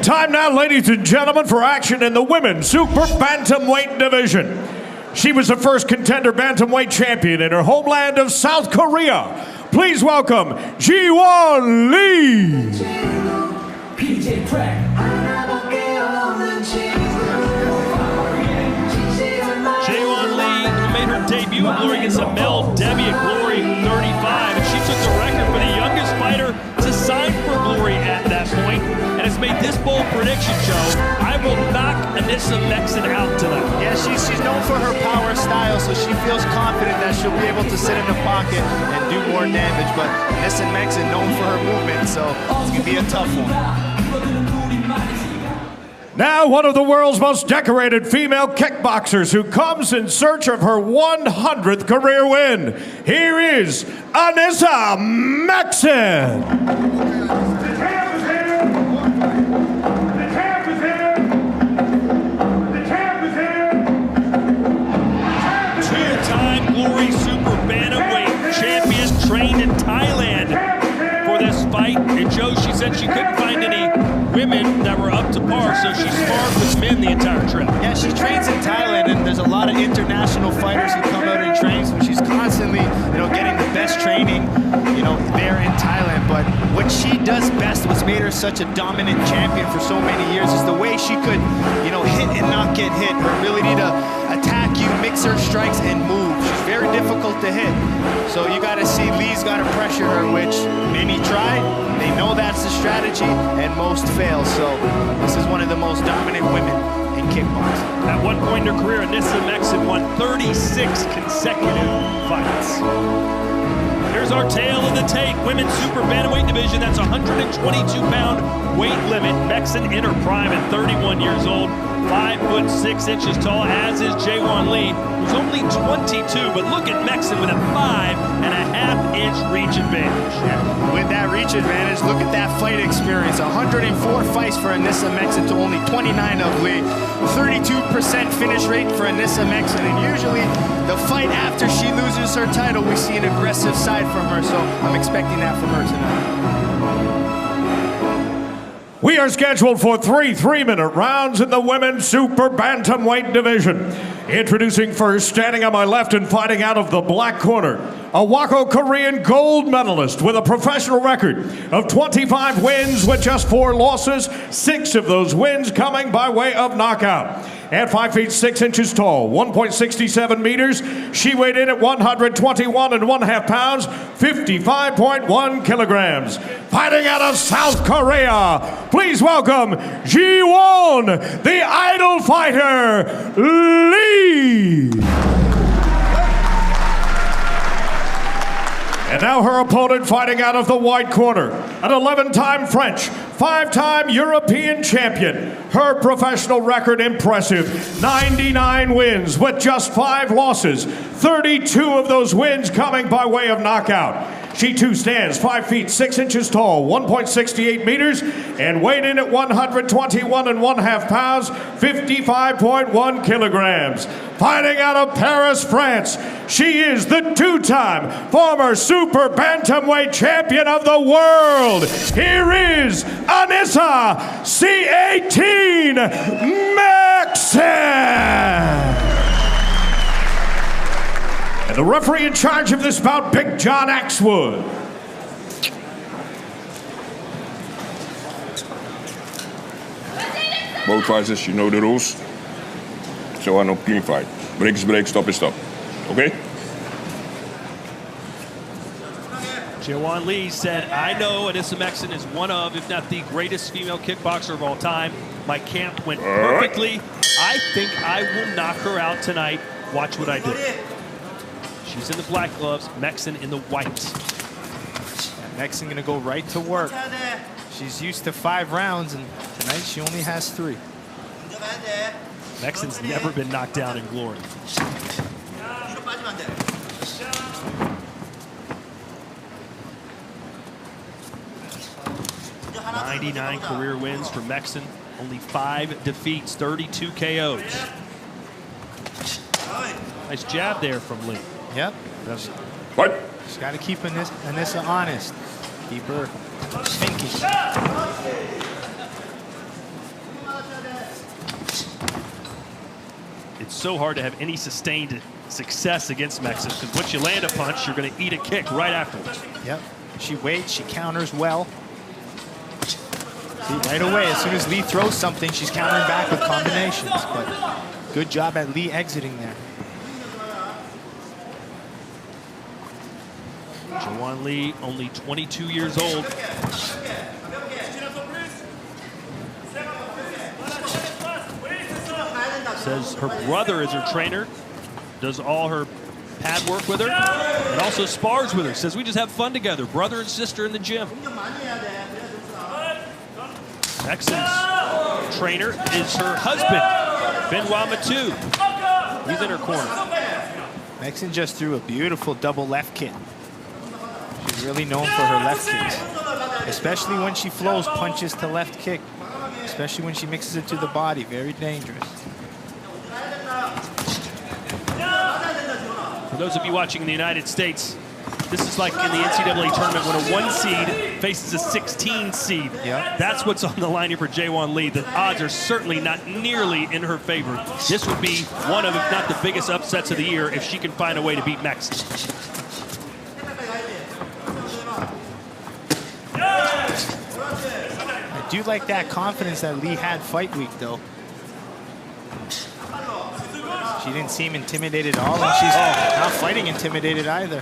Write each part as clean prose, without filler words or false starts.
Time now, ladies and gentlemen, for action in the women's super bantamweight division. She was the first contender bantamweight champion in her homeland of South Korea. Please welcome Jiwaen Lee. Jiwaen Lee made her debut in Glory against Mel Debbie at Glory 35, and she took the record for the youngest fighter to sign for Glory at that point, and has made this bold prediction, Joe. I will knock Anisa Mesken out tonight. Yeah, she's known for her power style, so she feels confident that she'll be able to sit in the pocket and do more damage, but Anisa Mesken known for her movement, so it's going to be a tough one. Now, one of the world's most decorated female kickboxers who comes in search of her 100th career win. Here is Anisa Mesken. Two-time Glory Super Bantamweight champion, trained in Thailand for this fight. And Joe, she said she couldn't find any women that were up to par, so she sparred with men the entire trip. Yeah, she trains in Thailand, and there's a lot of international fighters who come out and train, so she's constantly, getting the best training, there in Thailand. But what she does best, what's made her such a dominant champion for so many years, is the way she could, hit and not get hit. Her ability to attack you, mix her strikes, and move. She's very difficult to hit. So you got to see Lee's got to pressure her, which many try. They know that's the strategy, and most fail. So this is one of the most dominant women in kickboxing. At one point in her career, Anisa Mesken won 36 consecutive fights. Here's our tale of the tape. Women's super bantamweight division, that's 122-pound weight limit. Mesken in her prime at 31 years old, 5'6" tall, as is Jiwaen Lee, who's only 22. But look at Mesken with a 5.5-inch reach advantage. Yeah, with that reach advantage, look at that fight experience. 104 fights for Anisa Mesken to only 29 of Lee. 32% finish rate for Anisa Mesken, and usually the fight after she loses her title, we see an aggressive side from her, so I'm expecting that from her tonight. We are scheduled for three 3-minute rounds in the women's super bantamweight division. Introducing first, standing on my left and fighting out of the black corner, a Wako Korean gold medalist with a professional record of 25 wins with just 4 losses, 6 of those wins coming by way of knockout. At 5'6" tall, 1.67 meters, she weighed in at 121.5 pounds, 55.1 kilograms. Fighting out of South Korea, please welcome Jiwaen, the idol fighter, Lee. And now her opponent fighting out of the white corner, an 11-time French, 5-time European champion. Her professional record impressive, 99 wins with just 5 losses, 32 of those wins coming by way of knockout. She too stands 5'6" tall, 1.68 meters, and weighed in at 121.5 pounds, 55.1 kilograms. Fighting out of Paris, France, she is the 2-time former super bantamweight champion of the world. Here is Anisa C-18 Mesken. And the referee in charge of this bout, Big John Axwood. Both fighters, you know the rules. So I know clean fight. Break is break, stop is stop. Okay? Jiwaen Lee said, I know Anisa Mesken is one of, if not the greatest female kickboxer of all time. My camp went perfectly. I think I will knock her out tonight. Watch what I do. She's in the black gloves, Mesken in the white. Mesken gonna go right to work. She's used to 5 rounds, and tonight she only has 3. Mesken's never been knocked down in Glory. 99 career wins for Mesken, only 5 defeats, 32 KOs. Nice jab there from Lee. Yep. What? Just got to keep Anisa honest. Keep her thinking. so hard to have any sustained success against Mesken, because once you land a punch, you're going to eat a kick right afterwards. Yep. She waits, she counters well. See, right away, as soon as Lee throws something, she's countering back with combinations. But good job at Lee exiting there. Jiwaen Lee, only 22 years old. Says her brother is her trainer, does all her pad work with her, and also spars with her. Says we just have fun together, brother and sister in the gym. Mesken's trainer is her husband, Benoit Matu. He's in her corner. Mesken just threw a beautiful double left kick. She's really known for her left kicks, especially when she flows punches to left kick, especially when she mixes it to the body. Very dangerous. For those of you watching in the United States, this is like in the NCAA tournament when a 1 seed faces a 16 seed. Yeah. That's what's on the line here for Jiwaen Lee. The odds are certainly not nearly in her favor. This would be one of, if not the biggest upsets of the year, if she can find a way to beat Mesken. I do like that confidence that Lee had fight week, though. She didn't seem intimidated at all, and she's not fighting intimidated either.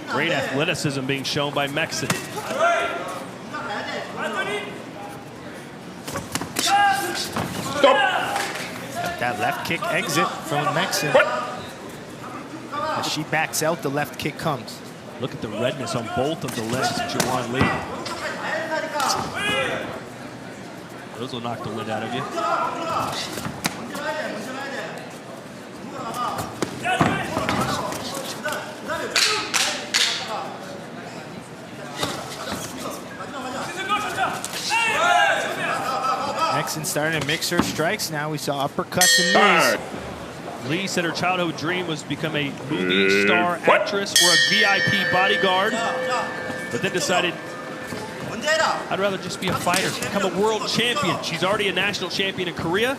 Great athleticism being shown by Mesken. Stop. That left kick exit from Mesken. As she backs out, the left kick comes. Look at the redness on both of the legs of Jiwaen Lee. Those will knock the wind out of you. Mesken starting to mix her strikes now. We saw uppercuts and knees. Lee said her childhood dream was to become a movie star actress or a VIP bodyguard, but then decided, I'd rather just be a fighter, become a world champion. She's already a national champion in Korea,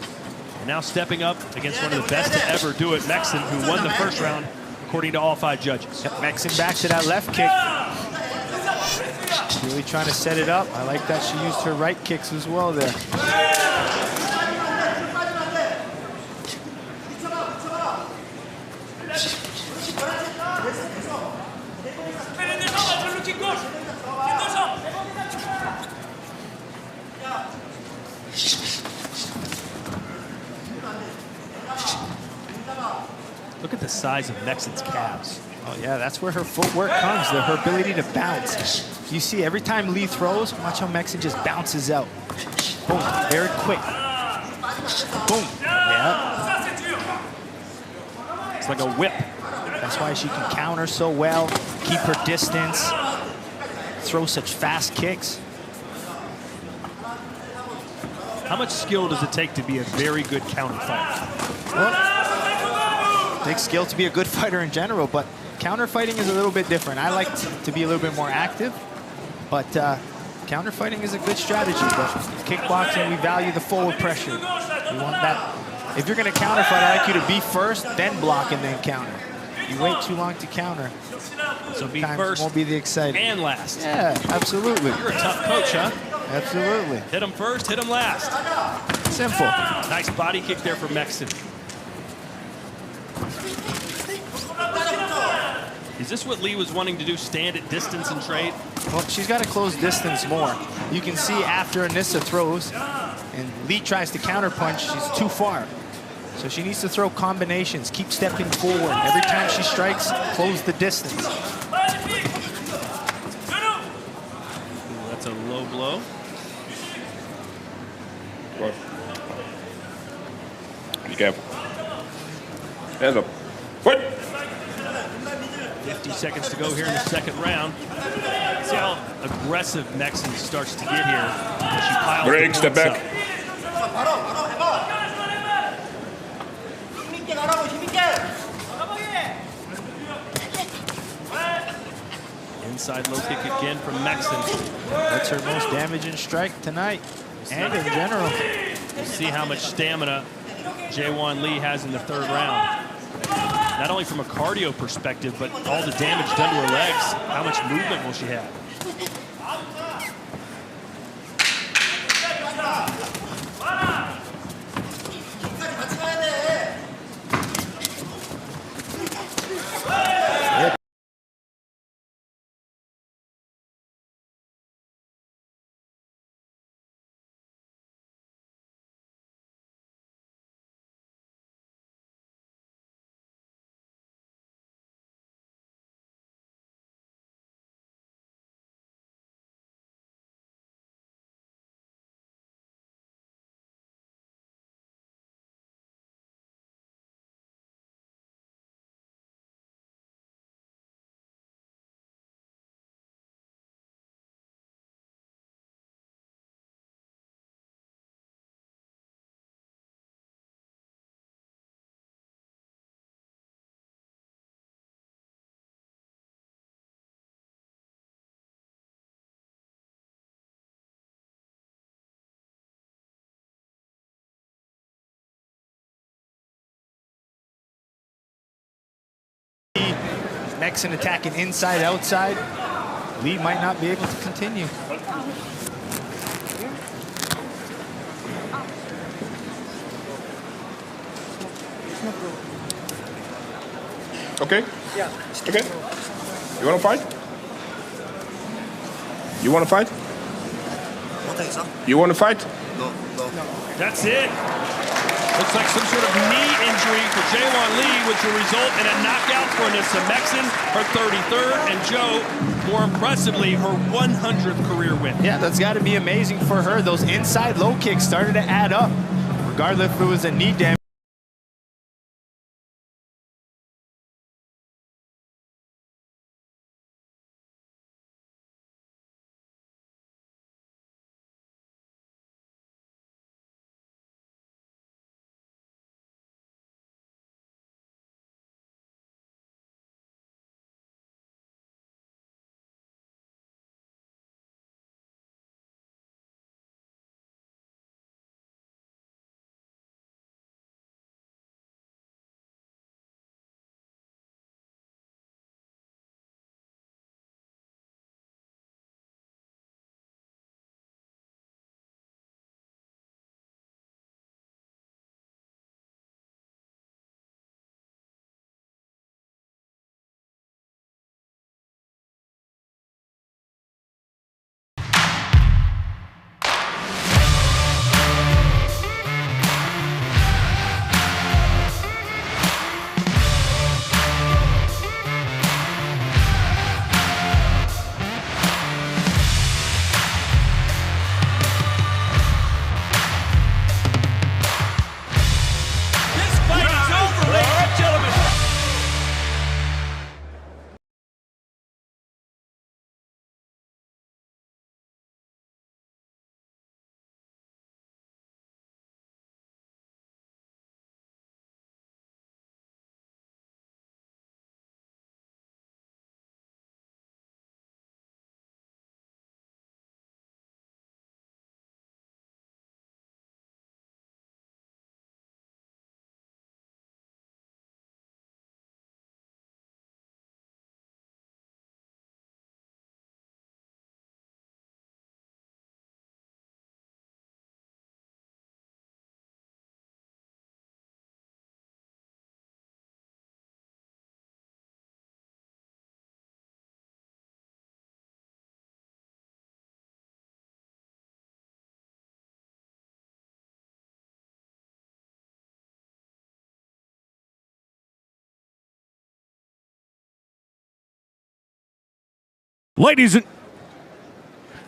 and now stepping up against one of the best to ever do it, Mesken, who won the first round, according to all 5 judges. Yep, Mesken back to that left kick. Really trying to set it up. I like that she used her right kicks as well there. Look at the size of Mesken's calves. Oh yeah, that's where her footwork comes, her ability to bounce. You see, every time Lee throws, watch how Mesken just bounces out. Boom, very quick. Boom, yeah. It's like a whip. That's why she can counter so well, keep her distance, throw such fast kicks. How much skill does it take to be a very good counter fighter? Well, it takes skill to be a good fighter in general, but counter fighting is a little bit different. I like to be a little bit more active, but counter fighting is a good strategy. But kickboxing, we value the forward pressure. We want that. If you're going to counter fight, I like you to be first, then block, and then counter. You wait too long to counter. So be first won't be the exciting. And last. Yeah, absolutely. You're a tough coach, huh? Absolutely. Hit him first, hit him last. Simple. Nice body kick there from Mesken. Is this what Lee was wanting to do, stand at distance and trade? Well, she's got to close distance more. You can see after Anisa throws and Lee tries to counter punch, she's too far. So she needs to throw combinations, keep stepping forward. Every time she strikes, close the distance. Ooh, that's a low blow. Good. Be careful. Hands up. Foot. 50 seconds to go here in the second round. See how aggressive Mesken starts to get here as she piles Break, the step points back. up. Inside low kick again from Mesken. That's her most damaging strike tonight and in general. We'll see how much stamina Jiwaen Lee has in the third round. Not only from a cardio perspective, but all the damage done to her legs. How much movement will she have? Mesken attacking inside, outside. Lee might not be able to continue. Okay? Yeah. Okay. You want to fight? You want to fight? You want to fight? No. That's it. Looks like some sort of knee injury for Jiwaen Lee, which will result in a knockout for Anisa Mesken, her 33rd, and Joe, more impressively, her 100th career win. Yeah, that's got to be amazing for her. Those inside low kicks started to add up, regardless if it was a knee damage.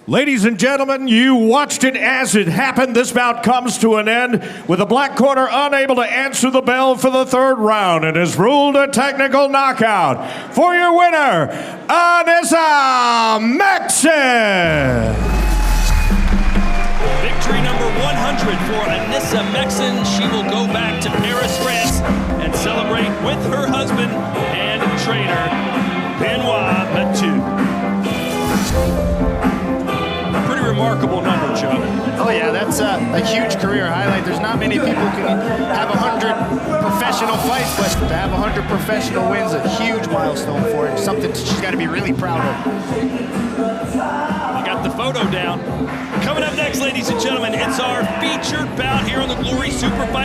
Ladies and gentlemen, you watched it as it happened. This bout comes to an end with the black corner unable to answer the bell for the third round and has ruled a technical knockout. For your winner, Anisa Mesken. Victory number 100 for Anisa Mesken. She will go back to Paris, France, and celebrate with her husband and trainer, Benoit Mathieu. A pretty remarkable number, Chuck. Oh yeah, that's a huge career highlight. There's not many people who can have 100 professional fights, but to have 100 professional wins, a huge milestone for her. Something she's got to be really proud of. We got the photo down. Coming up next, ladies and gentlemen, it's our featured bout here on the Glory Super Fight.